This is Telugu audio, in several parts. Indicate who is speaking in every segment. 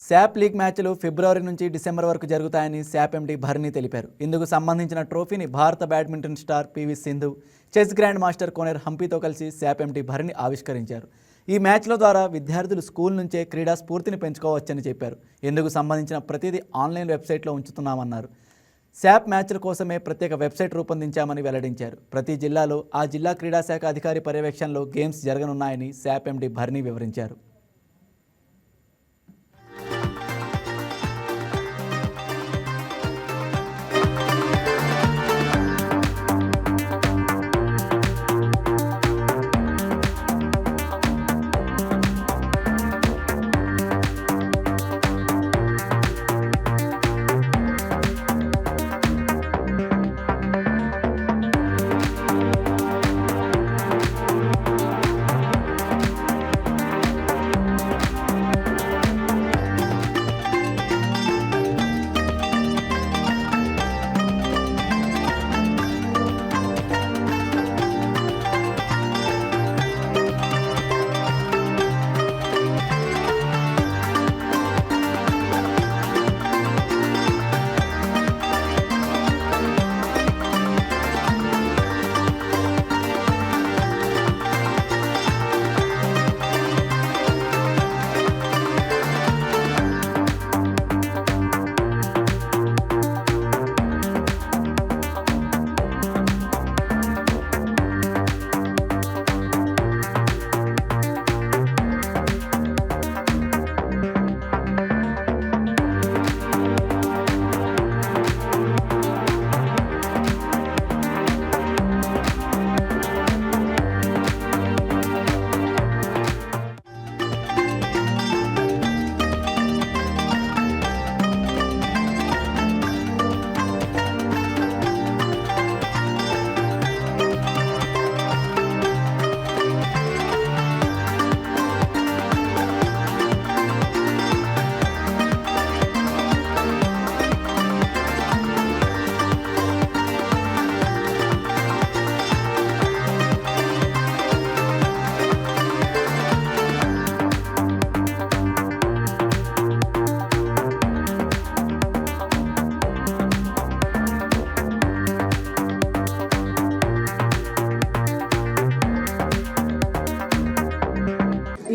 Speaker 1: శాప్ లీగ్ మ్యాచ్లు ఫిబ్రవరి నుంచి డిసెంబర్ వరకు జరుగుతాయని శాప్ ఎండీ భరణి తెలిపారు. ఇందుకు సంబంధించిన ట్రోఫీని భారత badminton star PV Sindhu, chess grand master Koneru హంపీతో కలిసి శాప్ ఎండీ భరణి ఆవిష్కరించారు. ఈ మ్యాచ్ల ద్వారా విద్యార్థులు స్కూల్ నుంచే క్రీడా స్ఫూర్తిని పెంచుకోవచ్చని చెప్పారు. ఇందుకు సంబంధించిన ప్రతిదీ ఆన్లైన్ వెబ్సైట్లో ఉంచుతున్నామన్నారు. శాప్ మ్యాచ్ల కోసమే ప్రత్యేక వెబ్సైట్ రూపొందించామని వెల్లడించారు. ప్రతి జిల్లాలో ఆ జిల్లా క్రీడాశాఖ అధికారి పర్యవేక్షణలో గేమ్స్ జరగనున్నాయని శాప్ ఎండీ భరణి వివరించారు.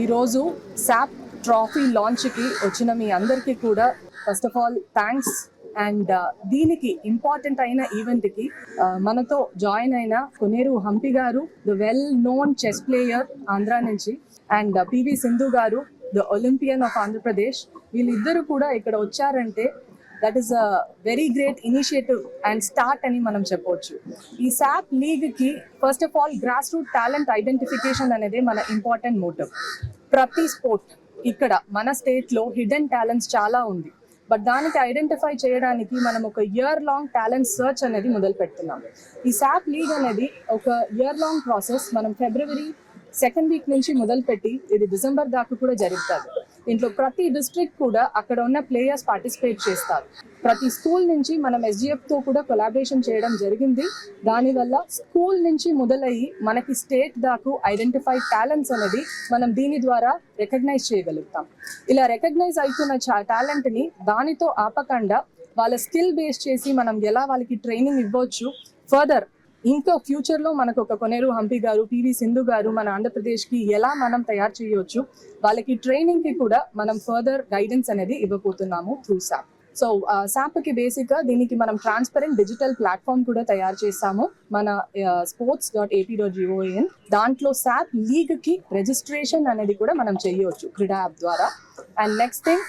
Speaker 2: ఈరోజు శాప్ ట్రాఫీ లాంచ్కి వచ్చిన మీ అందరికీ కూడా first of all thanks. And దీనికి ఇంపార్టెంట్ అయిన ఈవెంట్కి మనతో జాయిన్ అయిన కోనేరు హంపి గారు, the well known chess player Andhra నుంచి, అండ్ పివి సింధు గారు, ద ఒలింపియన్ ఆఫ్ ఆంధ్రప్రదేశ్, వీళ్ళిద్దరూ కూడా ఇక్కడ వచ్చారంటే that is a very great initiative and start అని మనం చెప్పవచ్చు. ఈ శాప్ లీగ్కి first of all grass root talent identification అనేది మన ఇంపార్టెంట్ మోటివ్. ప్రతి స్పోర్ట్ ఇక్కడ మన స్టేట్లో హిడెన్ టాలెంట్స్ చాలా ఉంది, బట్ దానికి ఐడెంటిఫై చేయడానికి మనం ఒక ఇయర్ లాంగ్ టాలెంట్ సర్చ్ అనేది మొదలు పెడుతున్నాం. ఈ శాప్ లీగ్ అనేది ఒక ఇయర్ లాంగ్ ప్రాసెస్. మనం ఫిబ్రవరి 2nd వీక్ నుంచి మొదలుపెట్టి ఇది డిసెంబర్ దాకా కూడా జరుగుతుంది. దీంట్లో ప్రతి డిస్ట్రిక్ట్ కూడా అక్కడ ఉన్న ప్లేయర్స్ పార్టిసిపేట్ చేస్తారు. ప్రతి స్కూల్ నుంచి మనం SGFతో కూడా కొలాబరేషన్ చేయడం జరిగింది. దానివల్ల స్కూల్ నుంచి మొదలయ్యి మనకి స్టేట్ దాకా ఐడెంటిఫైడ్ టాలెంట్స్ అనేది మనం దీని ద్వారా రికగ్నైజ్ చేయగలుగుతాం. ఇలా రికగ్నైజ్ అవుతున్న టాలెంట్ని దానితో ఆపకుండా వాళ్ళ స్కిల్ బేస్ చేసి మనం ఎలా వాళ్ళకి ట్రైనింగ్ ఇవ్వచ్చు, ఫర్దర్ ఇంకా ఫ్యూచర్లో మనకు ఒక కోనేరు హంపి గారు, పివి సింధు గారు మన ఆంధ్రప్రదేశ్కి ఎలా మనం తయారు చేయవచ్చు, వాళ్ళకి ట్రైనింగ్కి కూడా మనం ఫర్దర్ గైడెన్స్ అనేది ఇవ్వబోతున్నాము త్రూ శాప్. సో శాప్కి బేసిక్గా దీనికి మనం ట్రాన్స్పరెంట్ డిజిటల్ ప్లాట్ఫామ్ కూడా తయారు చేస్తాము మన sports.ap.gov.in. దాంట్లో శాప్ లీగ్కి రిజిస్ట్రేషన్ అనేది కూడా మనం చేయవచ్చు క్రీడా యాప్ ద్వారా. అండ్ నెక్స్ట్ థింగ్,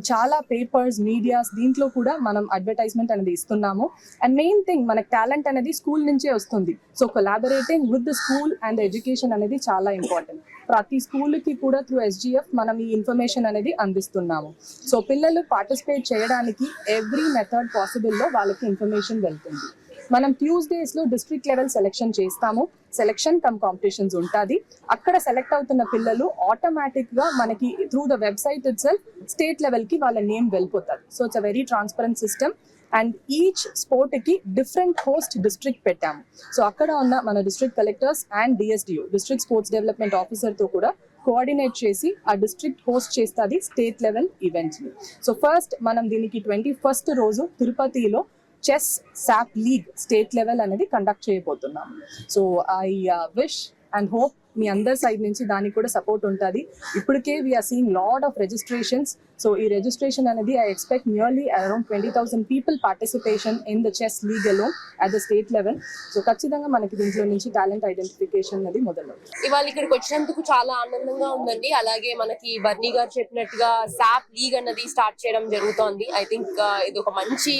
Speaker 2: చాలా పేపర్స్, మీడియాస్ దీంట్లో కూడా మనం అడ్వర్టైజ్మెంట్ అనేది ఇస్తున్నాము. అండ్ మెయిన్ థింగ్, మనకు టాలెంట్ అనేది స్కూల్ నుంచే వస్తుంది. So collaborating with the school and education అనేది చాలా ఇంపార్టెంట్. ప్రతి స్కూల్కి కూడా త్రూ SGF మనం ఈ ఇన్ఫర్మేషన్ అనేది అందిస్తున్నాము. సో పిల్లలు పార్టిసిపేట్ చేయడానికి ఎవ్రీ మెథడ్ పాసిబుల్లో వాళ్ళకి ఇన్ఫర్మేషన్ వెళ్తుంది. మనం ట్యూస్డేస్లో డిస్ట్రిక్ట్ లెవెల్ సెలెక్షన్ చేస్తాము. సెలెక్షన్ కమ్ కాంపిటీషన్స్ ఉంటుంది. అక్కడ సెలెక్ట్ అవుతున్న పిల్లలు ఆటోమేటిక్గా మనకి through the website itself state లెవెల్కి వాళ్ళ నేమ్ వెళ్ళిపోతారు. So it's a very transparent system. And each స్పోర్ట్కి డిఫరెంట్ హోస్ట్ డిస్ట్రిక్ట్ పెట్టాము. సో అక్కడ ఉన్న మన district collectors and DSDO, district sports development ఆఫీసర్తో కూడా కోఆర్డినేట్ చేసి ఆ డిస్ట్రిక్ట్ హోస్ట్ చేస్తుంది స్టేట్ లెవెల్ ఈవెంట్ని. సో ఫస్ట్ మనం దీనికి 21st రోజు తిరుపతిలో చెస్ శాప్ లీగ్ స్టేట్ లెవెల్ అనేది కండక్ట్ చేయబోతున్నాం. So I wish and hope మీ అందరి సైడ్ నుంచి దానికి కూడా సపోర్ట్ ఉంటుంది. ఇప్పటికే we're seeing lot of registrations. So ఈ రిజిస్ట్రేషన్ అనేది I expect nearly around 20,000 people participation in the chess league alone at the state level. So ఖచ్చితంగా మనకి దీంట్లో నుంచి టాలెంట్ ఐడెంటిఫికేషన్ అనేది మొదలవుతుంది.
Speaker 3: ఇవాళ ఇక్కడికి వచ్చినందుకు చాలా ఆనందంగా ఉందండి. అలాగే మనకి బర్నీ గారు చెప్పినట్టుగా శాప్ లీగ్ అన్నది స్టార్ట్ చేయడం జరుగుతోంది. ఐ థింక్ ఇది ఒక మంచి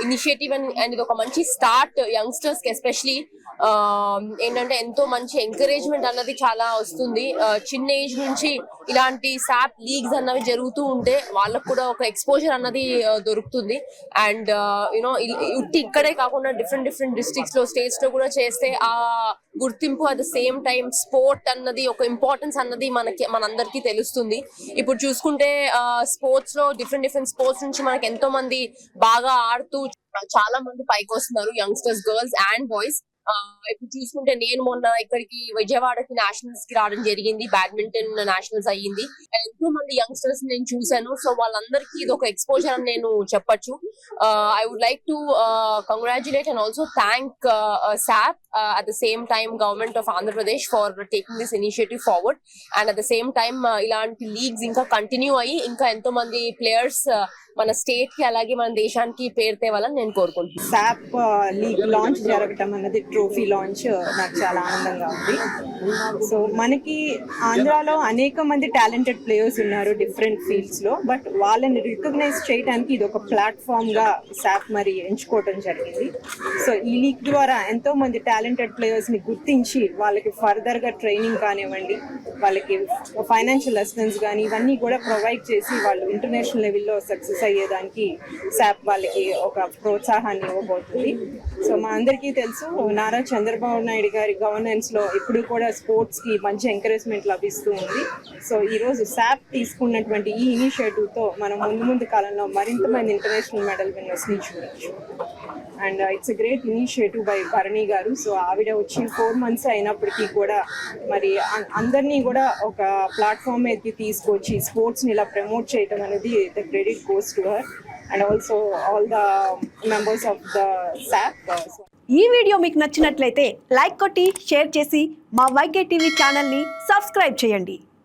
Speaker 3: ఇనిషియేటివ్ అండ్ ఇది ఒక మంచి స్టార్ట్ యంగ్స్టర్స్ కి ఎస్పెషలీ. ఏంటంటే ఎంతో మంచి ఎంకరేజ్మెంట్ అన్నది చాలా వస్తుంది. చిన్న ఏజ్ నుంచి ఇలాంటి శాప్ లీగ్స్ అన్నవి జరుగుతూ ఉంటే వాళ్ళకు కూడా ఒక ఎక్స్పోజర్ అన్నది దొరుకుతుంది. అండ్ యూనో ఇక్కడే కాకుండా డిఫరెంట్ డిస్ట్రిక్ట్స్ లో స్టేట్స్ లో కూడా చేస్తే ఆ గుర్తింపు at the same time sport అన్నది ఒక ఇంపార్టెన్స్ అన్నది మనందరికీ తెలుస్తుంది. ఇప్పుడు చూసుకుంటే స్పోర్ట్స్ లో డిఫరెంట్ స్పోర్ట్స్ నుంచి మనకి ఎంతో మంది బాగా ఆడుతూ చాలా మంది పైకి వస్తున్నారు, యంగ్స్టర్స్, గర్ల్స్ అండ్ బాయ్స్. ఇప్పుడు చూసుకుంటే నేను మొన్న ఇక్కడికి విజయవాడకి నేషనల్స్ కి రావడం జరిగింది. బ్యాడ్మింటన్ నేషనల్స్ అయ్యింది. ఎంతో మంది యంగ్స్టర్స్ నేను చూసాను. సో వాళ్ళందరికీ ఇది ఒక ఎక్స్పోజర్ అని నేను చెప్పొచ్చు. I would like to congratulate and also thank SAP at the same time government of Andhra Pradesh for taking this initiative forward. And at the same time ఇలాంటి లీగ్స్ ఇంకా కంటిన్యూ అయ్యి ఇంకా ఎంతో మంది ప్లేయర్స్ మన స్టేట్ కి అలాగే మన దేశానికి పేరు తేవాలని నేను కోరుకుంటున్నాను.
Speaker 4: శాప్ లీగ్ లాంచ్ జరగటం అన్నది ట్రోఫీ లాంచ్ నాకు చాలా ఆనందంగా ఉంది. సో మనకి ఆంధ్రాలో అనేక మంది టాలెంటెడ్ ప్లేయర్స్ ఉన్నారు డిఫరెంట్ ఫీల్డ్స్ లో. బట్ వాళ్ళని రికగ్నైజ్ చేయడానికి ఇది ఒక ప్లాట్ఫామ్ గా శాప్ మరి ఎంచుకోవడం జరిగింది. సో ఈ లీగ్ ద్వారా ఎంతో మంది టాలెంటెడ్ ప్లేయర్స్ ని గుర్తించి వాళ్ళకి ఫర్దర్ గా ట్రైనింగ్ కానివ్వండి, వాళ్ళకి ఫైనాన్షియల్ అసిస్టెన్స్ కానీ ఇవన్నీ కూడా ప్రొవైడ్ చేసి వాళ్ళు ఇంటర్నేషనల్ లెవెల్లో సక్సెస్ అయ్యేదానికి శాప్ వాళ్ళకి ఒక ప్రోత్సాహాన్ని ఇవ్వబోతుంది. సో మా అందరికీ తెలుసు నారా చంద్రబాబు నాయుడు గారి గవర్నెన్స్ లో ఇప్పుడు కూడా స్పోర్ట్స్ కి మంచి ఎంకరేజ్మెంట్ లభిస్తూ ఉంది. సో ఈ రోజు శాప్ తీసుకున్నటువంటి ఈ ఇనిషియేటివ్ తో మనం ముందు కాలంలో మరింత మంది ఇంటర్నేషనల్ మెడల్ విన్నర్స్ ని చూడొచ్చు. And it's a great initiative by Bharani garu. So ఆవిడ వచ్చి 4 months అయినప్పటికీ కూడా మరి అందరినీ కూడా ఒక ప్లాట్ఫామ్ మీదకి తీసుకొచ్చి స్పోర్ట్స్ని ఇలా ప్రమోట్ చేయడం అనేది the credit goes to her and also all the members of the SAP.
Speaker 5: ఈ వీడియో మీకు నచ్చినట్లయితే లైక్ కొట్టి షేర్ చేసి మా YK టీవీ ఛానల్ని సబ్స్క్రైబ్ చేయండి.